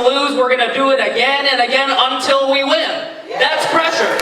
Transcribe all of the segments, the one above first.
lose, we're going to do it again and again until we win. That's pressure.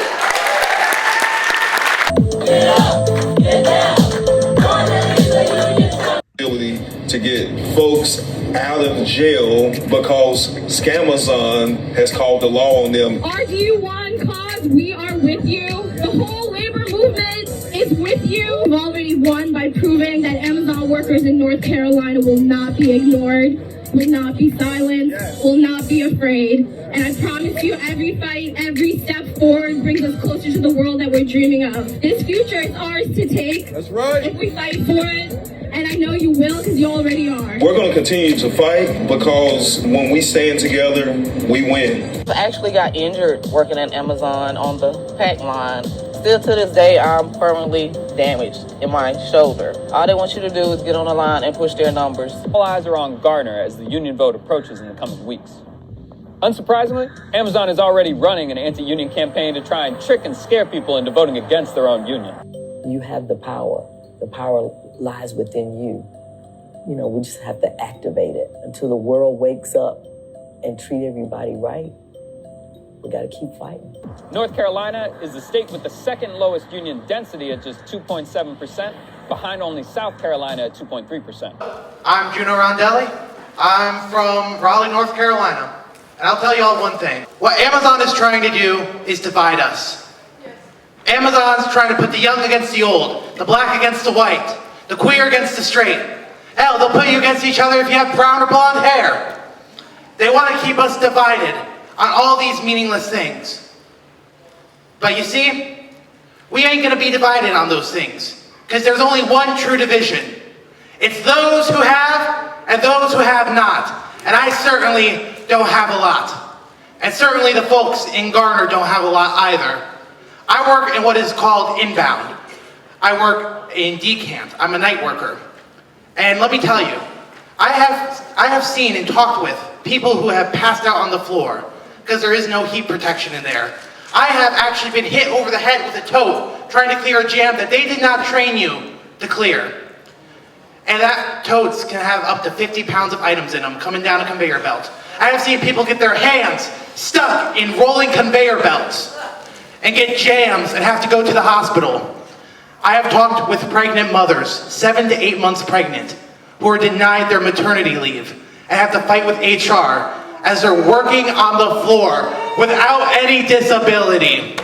To get folks out of jail because Scamazon has called the law on them. RDU1 cause, we are with you. The whole labor movement is with you. We've already won by proving that Amazon workers in North Carolina will not be ignored, will not be silenced, will not be afraid. And I promise you, every fight, every step forward brings us closer to the world that we're dreaming of. This future is ours to take. That's right. If we fight for it. And I know you will, because you already are. We're going to continue to fight because when we stand together, we win. I actually got injured working at Amazon on the pack line. Still to this day, I'm permanently damaged in my shoulder. All they want you to do is get on the line and push their numbers. All eyes are on Garner as the union vote approaches in the coming weeks. Unsurprisingly, Amazon is already running an anti-union campaign to try and trick and scare people into voting against their own union. You have the power. The power lies within you. You know, we just have to activate it. Until the world wakes up and treat everybody right, we got to keep fighting. North Carolina is the state with the second lowest union density at just 2.7%, behind only South Carolina at 2.3%. I'm Juno Rondelli. I'm from Raleigh, North Carolina. And I'll tell you all one thing. What Amazon is trying to do is divide us. Amazon's trying to put the young against the old, the black against the white, the queer against the straight. Hell, they'll put you against each other if you have brown or blonde hair. They want to keep us divided on all these meaningless things. But you see, we ain't going to be divided on those things, because there's only one true division. It's those who have and those who have not. And I certainly don't have a lot. And certainly the folks in Garner don't have a lot either. I work in what is called inbound. I work in decant. I'm a night worker. And let me tell you, I have seen and talked with people who have passed out on the floor because there is no heat protection in there. I have actually been hit over the head with a tote trying to clear a jam that they did not train you to clear. And that totes can have up to 50 pounds of items in them coming down a conveyor belt. I have seen people get their hands stuck in rolling conveyor belts and get jams and have to go to the hospital. I have talked with pregnant mothers, 7 to 8 months pregnant, who are denied their maternity leave and have to fight with HR as they're working on the floor without any disability.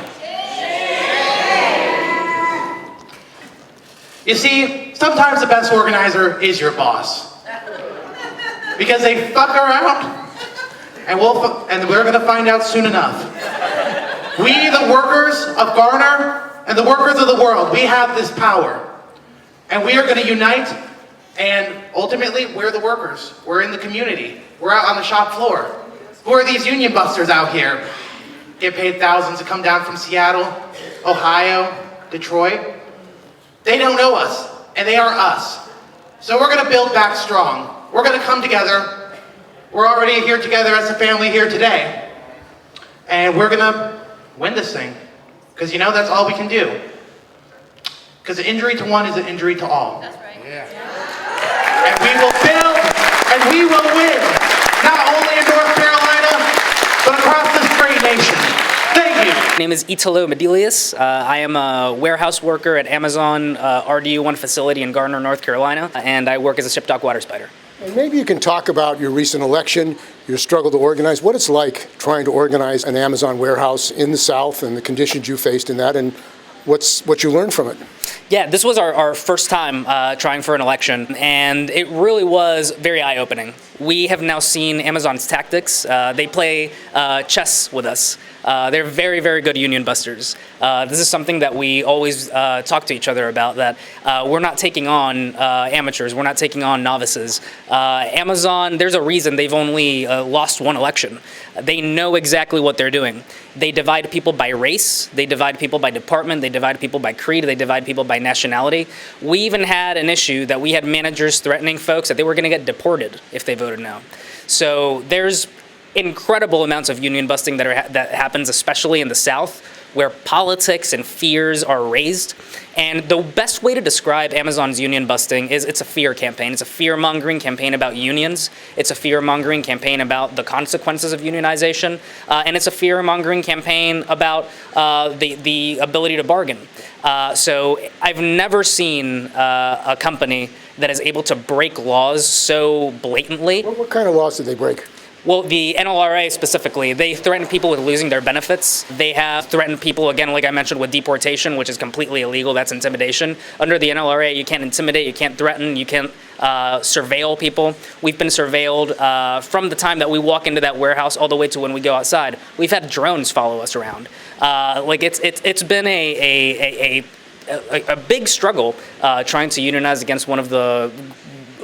You see, sometimes the best organizer is your boss. Because they fuck around, and we're gonna find out soon enough. We, the workers of Garner and the workers of the world, we have this power. And we are going to unite, and ultimately, we're the workers. We're in the community. We're out on the shop floor. Who are these union busters out here? Get paid thousands to come down from Seattle, Ohio, Detroit. They don't know us, and they are us. So we're going to build back strong. We're going to come together. We're already here together as a family here today. And we're going to win this thing, because you know that's all we can do. Because an injury to one is an injury to all. That's right. Yeah. And we will build and we will win, not only in North Carolina, but across this great nation. Thank you. My name is Italo Medelius. I am a warehouse worker at Amazon RDU1 facility in Garner, North Carolina, and I work as a ship dock water spider. And maybe you can talk about your recent election, your struggle to organize, what it's like trying to organize an Amazon warehouse in the South and the conditions you faced in that, and what you learned from it. Yeah, this was our first time trying for an election, and it really was very eye-opening. We have now seen Amazon's tactics. They play chess with us. They're very, very good union busters. This is something that we always talk to each other about, that we're not taking on amateurs, we're not taking on novices. Amazon, there's a reason they've only lost one election. They know exactly what they're doing. They divide people by race, they divide people by department, they divide people by creed, they divide people by nationality. We even had an issue that we had managers threatening folks that they were going to get deported if they voted no. So there's incredible amounts of union busting that happens, especially in the South, where politics and fears are raised. And the best way to describe Amazon's union busting is it's a fear campaign. It's a fear-mongering campaign about unions. It's a fear-mongering campaign about the consequences of unionization. And it's a fear-mongering campaign about the ability to bargain. So I've never seen a company that is able to break laws so blatantly. What kind of laws did they break? Well, the NLRA specifically, they threaten people with losing their benefits. They have threatened people, again, like I mentioned, with deportation, which is completely illegal. That's intimidation. Under the NLRA, you can't intimidate, you can't threaten, you can't surveil people. We've been surveilled from the time that we walk into that warehouse all the way to when we go outside. We've had drones follow us around. It's been a big struggle trying to unionize against one of the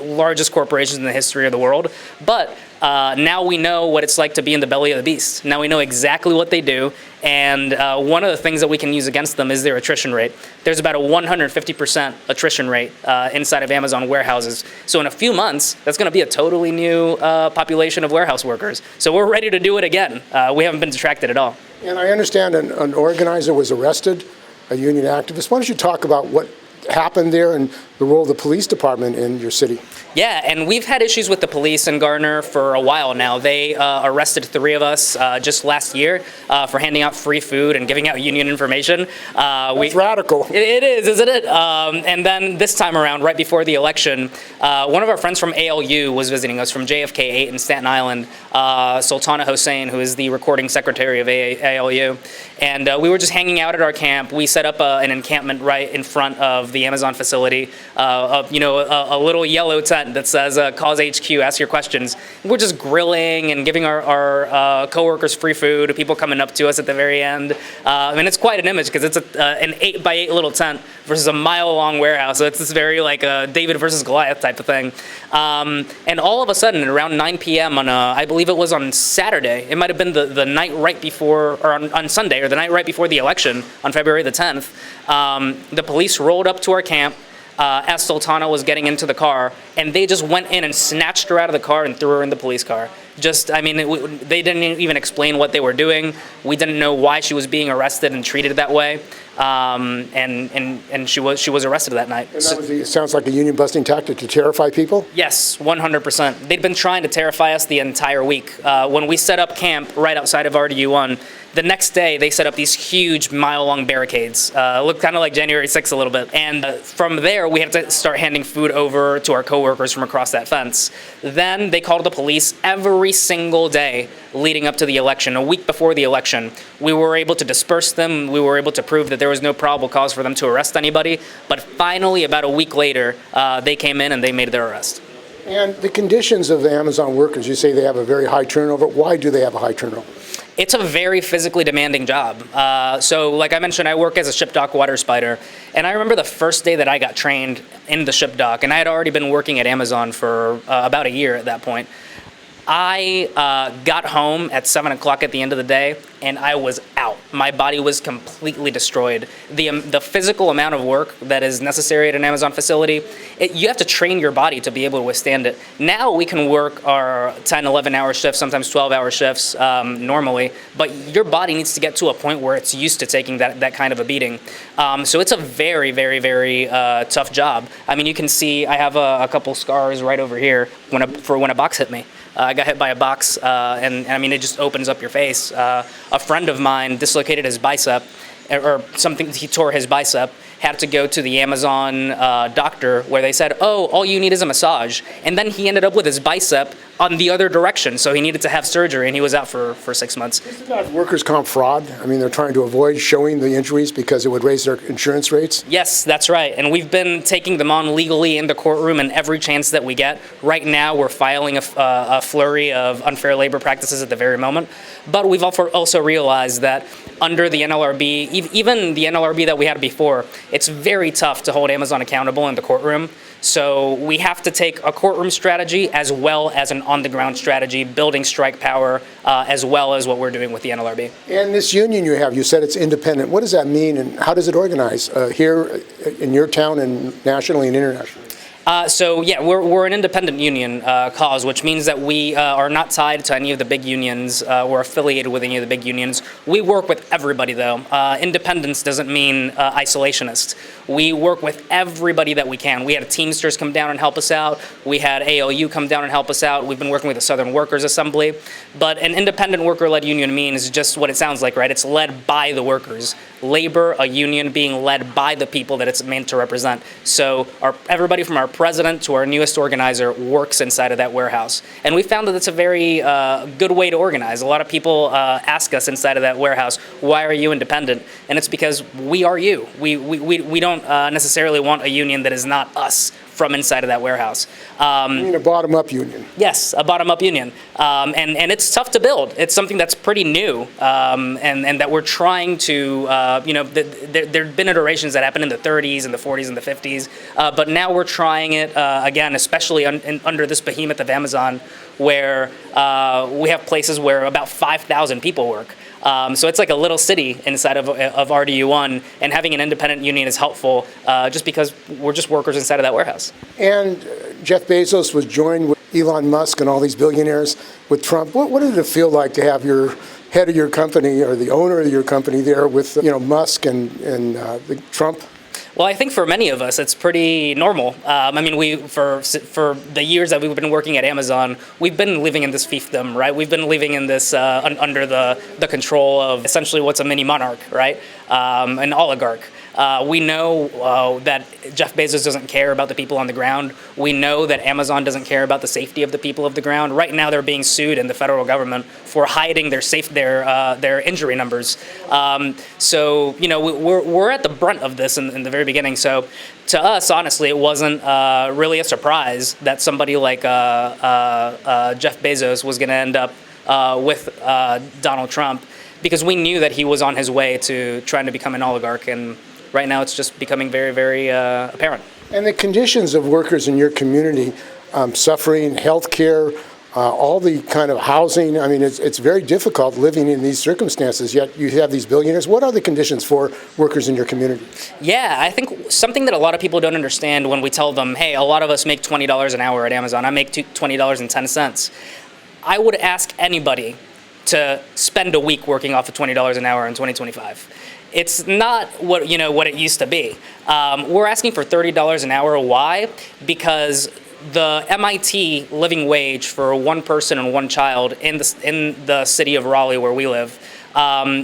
largest corporations in the history of the world. But now we know what it's like to be in the belly of the beast. Now we know exactly what they do, and one of the things that we can use against them is their attrition rate. There's about a 150% attrition rate inside of Amazon warehouses. So in a few months, that's going to be a totally new population of warehouse workers. So we're ready to do it again. We haven't been distracted at all. And I understand an organizer was arrested, a union activist. Why don't you talk about what happened there and the role of the police department in your city? Yeah, and we've had issues with the police in Gardner for a while now. They arrested 3 of us just last year for handing out free food and giving out union information. That's radical. It is, isn't it? And then this time around, right before the election, one of our friends from ALU was visiting us from JFK 8 in Staten Island, Sultana Hossein, who is the recording secretary of ALU. And we were just hanging out at our camp. We set up an encampment right in front of the Amazon facility, a little yellow tent that says Cause HQ, ask your questions. We're just grilling and giving our coworkers free food, people coming up to us at the very end. And it's quite an image because it's an 8x8 little tent versus a mile-long warehouse. So it's this very like a David versus Goliath type of thing. And all of a sudden, around 9 p.m. on, I believe it was on Saturday, it might have been the night right before, or on Sunday, or the night right before the election on February the 10th, the police rolled up to our camp as Sultana was getting into the car, and they just went in and snatched her out of the car and threw her in the police car. They didn't even explain what they were doing. We didn't know why she was being arrested and treated that way. And she was arrested that night. And it sounds like a union busting tactic to terrify people? Yes, 100%. They'd been trying to terrify us the entire week. When we set up camp right outside of RDU1, the next day they set up these huge mile-long barricades. Looked kind of like January 6th a little bit. And from there, we had to start handing food over to our coworkers from across that fence. Then they called the police every single day leading up to the election. A week before the election, we were able to disperse them. We were able to prove that there was no probable cause for them to arrest anybody. But finally, about a week later, they came in and they made their arrest. And the conditions of the Amazon workers, you say they have a very high turnover. Why do they have a high turnover? It's a very physically demanding job. So like I mentioned, I work as a ship dock water spider. And I remember the first day that I got trained in the ship dock, and I had already been working at Amazon for about a year at that point. I got home at 7 o'clock at the end of the day, and I was out. My body was completely destroyed. The physical amount of work that is necessary at an Amazon facility, you have to train your body to be able to withstand it. Now we can work our 10, 11-hour shifts, sometimes 12-hour shifts normally, but your body needs to get to a point where it's used to taking that kind of a beating. So it's a very, very, very tough job. I mean, you can see I have a couple scars right over here for when a box hit me. I got hit by a box, and I mean, it just opens up your face. A friend of mine dislocated his bicep, or something, he tore his bicep, had to go to the Amazon doctor where they said, oh, all you need is a massage. And then he ended up with his bicep on the other direction, so he needed to have surgery, and he was out for 6 months. Isn't that workers' comp fraud? I mean, they're trying to avoid showing the injuries because it would raise their insurance rates? Yes, that's right. And we've been taking them on legally in the courtroom and every chance that we get. Right now, we're filing a flurry of unfair labor practices at the very moment. But we've also realized that under the NLRB, even the NLRB that we had before, it's very tough to hold Amazon accountable in the courtroom. So we have to take a courtroom strategy as well as an on-the-ground strategy, building strike power, as well as what we're doing with the NLRB. And this union you have, you said it's independent. What does that mean, and how does it organize here in your town and nationally and internationally? So yeah, we're an independent union cause, which means that we are not tied to any of the big unions. We're affiliated with any of the big unions. We work with everybody, though. Independence doesn't mean isolationist. We work with everybody that we can. We had Teamsters come down and help us out. We had ALU come down and help us out. We've been working with the Southern Workers Assembly. But an independent worker-led union means just what it sounds like, right? It's led by the workers. Labor, a union being led by the people that it's meant to represent. So everybody from our president to our newest organizer works inside of that warehouse. And we found that it's a very good way to organize. A lot of people ask us inside of that warehouse, why are you independent? And it's because we are you. We don't necessarily want a union that is not us from inside of that warehouse. You mean a bottom-up union? Yes, a bottom-up union. And it's tough to build. It's something that's pretty new, and that we're trying to, there have been iterations that happened in the 30s and the 40s and the 50s, but now we're trying it again, especially under this behemoth of Amazon, where we have places where about 5,000 people work. So it's like a little city inside of RDU1, and having an independent union is helpful just because we're just workers inside of that warehouse. And Jeff Bezos was joined with Elon Musk and all these billionaires with Trump. What did it feel like to have your head of your company or the owner of your company there with Musk and Trump? Well, I think for many of us, it's pretty normal. For the years that we've been working at Amazon, we've been living in this fiefdom, right? We've been living in this under the control of essentially what's a mini monarch, right? An oligarch. We know that Jeff Bezos doesn't care about the people on the ground. We know that Amazon doesn't care about the safety of the people of the ground. Right now, they're being sued in the federal government for hiding their injury numbers. So we're at the brunt of this in the very beginning. So to us, honestly, it wasn't really a surprise that somebody like Jeff Bezos was going to end up with Donald Trump, because we knew that he was on his way to trying to become an oligarch, and right now it's just becoming very, very apparent. And the conditions of workers in your community, suffering, health care, all the kind of housing, it's very difficult living in these circumstances, yet you have these billionaires. What are the conditions for workers in your community? Yeah, I think something that a lot of people don't understand when we tell them, hey, a lot of us make $20 an hour at Amazon. I make $20.10. I would ask anybody to spend a week working off of $20 an hour in 2025. It's not what it used to be. We're asking for $30 an hour. Why? Because the MIT living wage for one person and one child in the city of Raleigh, where we live,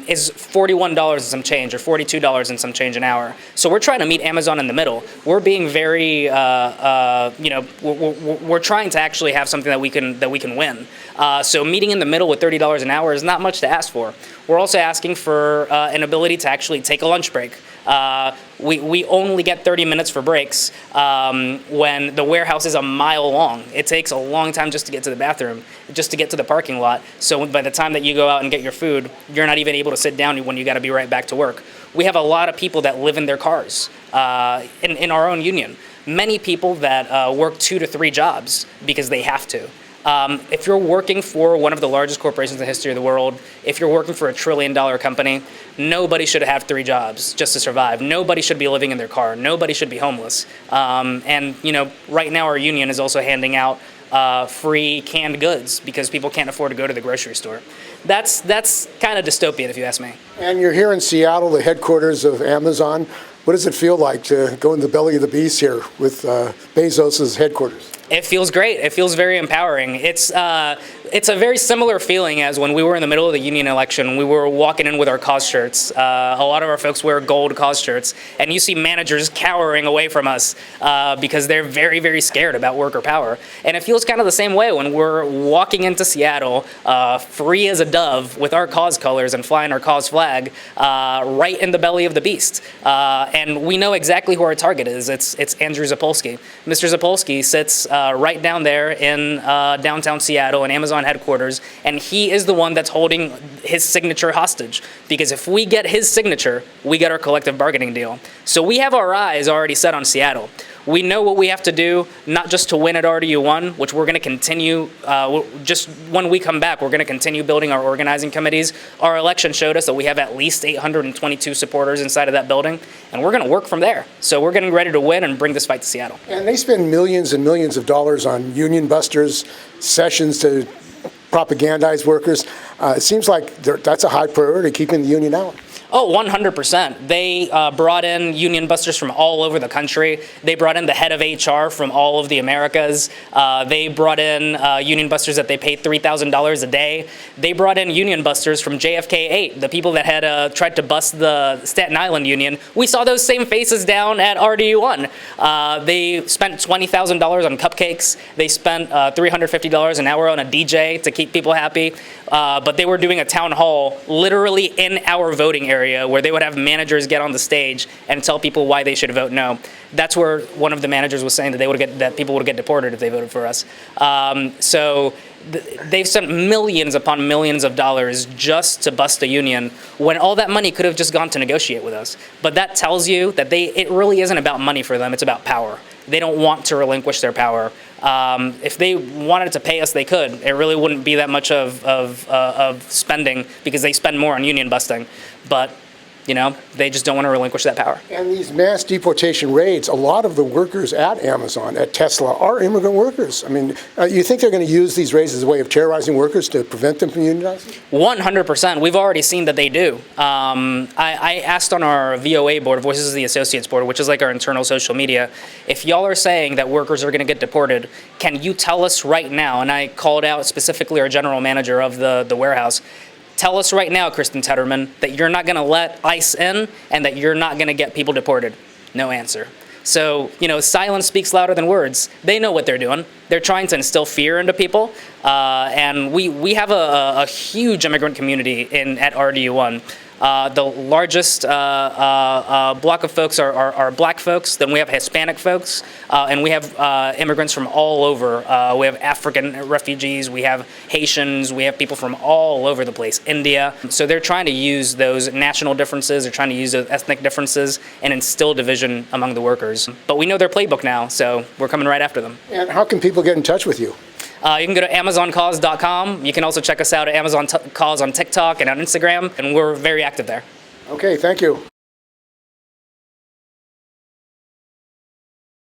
is $41 and some change, or $42 and some change an hour. So we're trying to meet Amazon in the middle. We're being very, we're trying to actually have something that we can win. So meeting in the middle with $30 an hour is not much to ask for. We're also asking for an ability to actually take a lunch break. We only get 30 minutes for breaks when the warehouse is a mile long. It takes a long time just to get to the bathroom, just to get to the parking lot. So by the time that you go out and get your food, you're not even able to sit down when you got to be right back to work. We have a lot of people that live in their cars in our own union. Many people that work 2 to 3 jobs because they have to. If you're working for one of the largest corporations in the history of the world, if you're working for $1 trillion company, nobody should have 3 jobs just to survive. Nobody should be living in their car. Nobody should be homeless. And right now our union is also handing out free canned goods because people can't afford to go to the grocery store. That's kind of dystopian, if you ask me. And you're here in Seattle, the headquarters of Amazon. What does it feel like to go in the belly of the beast here with Bezos' headquarters? It feels great. It feels very empowering. It's a very similar feeling as when we were in the middle of the union election. We were walking in with our cause shirts. A lot of our folks wear gold cause shirts, and you see managers cowering away from us because they're very, very scared about worker power. And it feels kind of the same way when we're walking into Seattle, free as a dove, with our cause colors and flying our cause flag, right in the belly of the beast. And we know exactly who our target is. It's Andrew Zapolsky. Mr. Zapolsky sits right down there in downtown Seattle in Amazon headquarters, and he is the one that's holding his signature hostage, because if we get his signature, we get our collective bargaining deal. So we have our eyes already set on Seattle. We know what we have to do, not just to win at RDU1, which we're going to continue, just when we come back, we're going to continue building our organizing committees. Our election showed us that we have at least 822 supporters inside of that building, and we're going to work from there. So we're getting ready to win and bring this fight to Seattle. And they spend millions and millions of dollars on union busters, sessions to propagandize workers. It seems like that's a high priority, keeping the union out. Oh, 100%. They brought in union busters from all over the country. They brought in the head of HR from all of the Americas. They brought in union busters that they paid $3,000 a day. They brought in union busters from JFK 8, the people that had tried to bust the Staten Island Union. We saw those same faces down at RDU1. They spent $20,000 on cupcakes. They spent $350 an hour on a DJ to keep people happy. But they were doing a town hall literally in our voting area where they would have managers get on the stage and tell people why they should vote no. That's where one of the managers was saying that people would get deported if they voted for us. So they've spent millions upon millions of dollars just to bust a union when all that money could have just gone to negotiate with us. But that tells you that it really isn't about money for them, it's about power. They don't want to relinquish their power. If they wanted to pay us, they could. It really wouldn't be that much of spending because they spend more on union busting. But, you know, they just don't want to relinquish that power. And these mass deportation raids, a lot of the workers at Amazon, at Tesla, are immigrant workers. I mean, you think they're going to use these raids as a way of terrorizing workers to prevent them from unionizing? 100%. We've already seen that they do. I asked on our VOA board, Voices of the Associates board, which is like our internal social media, if y'all are saying that workers are going to get deported, can you tell us right now, and I called out specifically our general manager of the warehouse, tell us right now, Kristen Tetterman, that you're not going to let ICE in and that you're not going to get people deported. No answer. So, you know, silence speaks louder than words. They know what they're doing. They're trying to instill fear into people. And we have a huge immigrant community at RDU1. The largest block of folks are black folks, then we have Hispanic folks, and we have immigrants from all over. We have African refugees, we have Haitians, we have people from all over the place, India. So they're trying to use those national differences, they're trying to use those ethnic differences and instill division among the workers. But we know their playbook now, so we're coming right after them. And how can people get in touch with you? You can go to AmazonCause.com. You can also check us out at Amazon Cause on TikTok and on Instagram, and we're very active there. Okay, thank you.